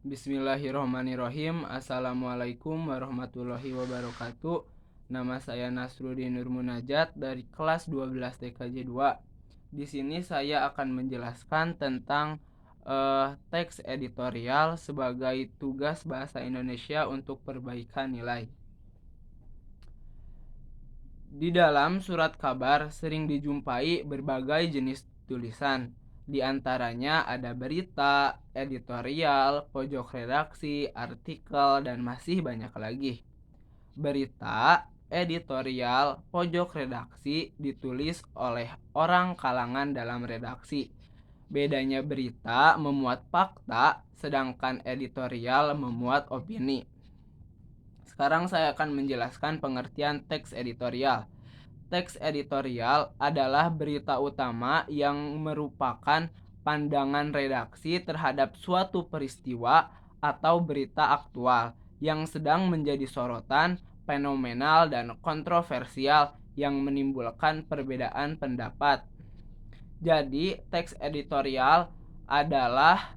Bismillahirrahmanirrahim. Assalamualaikum warahmatullahi wabarakatuh. Nama saya Nasruddin Nur Munajat dari kelas 12 TKJ 2. Di sini saya akan menjelaskan tentang teks editorial sebagai tugas bahasa Indonesia untuk perbaikan nilai. Di dalam surat kabar sering dijumpai berbagai jenis tulisan. Di antaranya ada berita, editorial, pojok redaksi, artikel, dan masih banyak lagi. Berita, editorial, pojok redaksi ditulis oleh orang kalangan dalam redaksi. Bedanya berita memuat fakta, sedangkan editorial memuat opini. Sekarang saya akan menjelaskan pengertian teks editorial. Teks editorial adalah berita utama yang merupakan pandangan redaksi terhadap suatu peristiwa atau berita aktual yang sedang menjadi sorotan, fenomenal, dan kontroversial yang menimbulkan perbedaan pendapat. Jadi, teks editorial adalah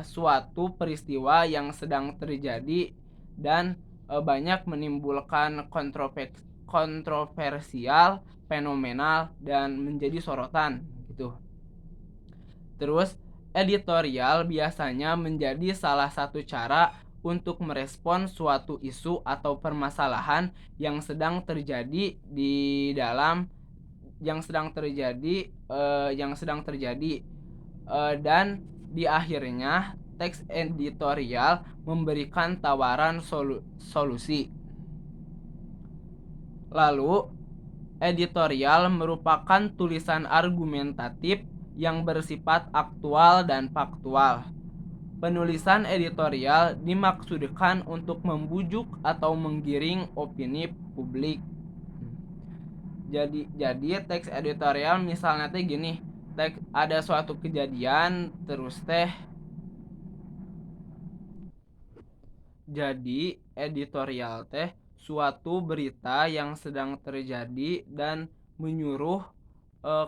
suatu peristiwa yang sedang terjadi dan banyak menimbulkan kontroversial, fenomenal, dan menjadi sorotan gitu. Terus editorial biasanya menjadi salah satu cara untuk merespon suatu isu atau permasalahan yang sedang terjadi dan di akhirnya teks editorial memberikan tawaran solusi. Lalu, editorial merupakan tulisan argumentatif yang bersifat aktual dan faktual. Penulisan editorial dimaksudkan untuk membujuk atau menggiring opini publik. Jadi teks editorial misalnya teh gini, ada suatu kejadian terus teh jadi editorial teh suatu berita yang sedang terjadi dan menyuruh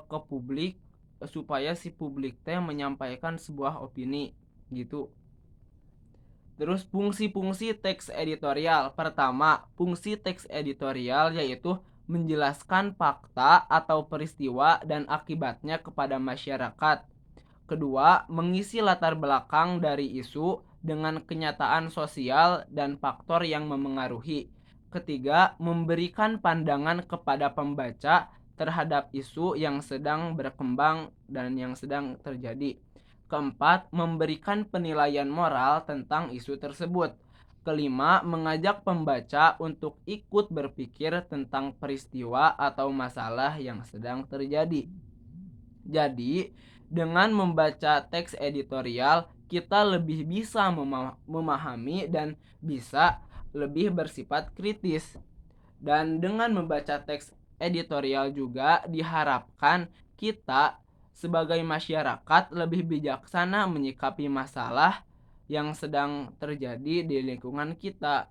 ke publik supaya si publik teh menyampaikan sebuah opini gitu. Terus fungsi-fungsi teks editorial. Pertama, fungsi teks editorial yaitu menjelaskan fakta atau peristiwa dan akibatnya kepada masyarakat. Kedua, mengisi latar belakang dari isu dengan kenyataan sosial dan faktor yang memengaruhi. Ketiga, memberikan pandangan kepada pembaca terhadap isu yang sedang berkembang dan yang sedang terjadi. Keempat, memberikan penilaian moral tentang isu tersebut. Kelima, mengajak pembaca untuk ikut berpikir tentang peristiwa atau masalah yang sedang terjadi. Jadi, dengan membaca teks editorial, kita lebih bisa memahami dan bisa lebih bersifat kritis. Dan dengan membaca teks editorial juga diharapkan kita sebagai masyarakat lebih bijaksana menyikapi masalah yang sedang terjadi di lingkungan kita.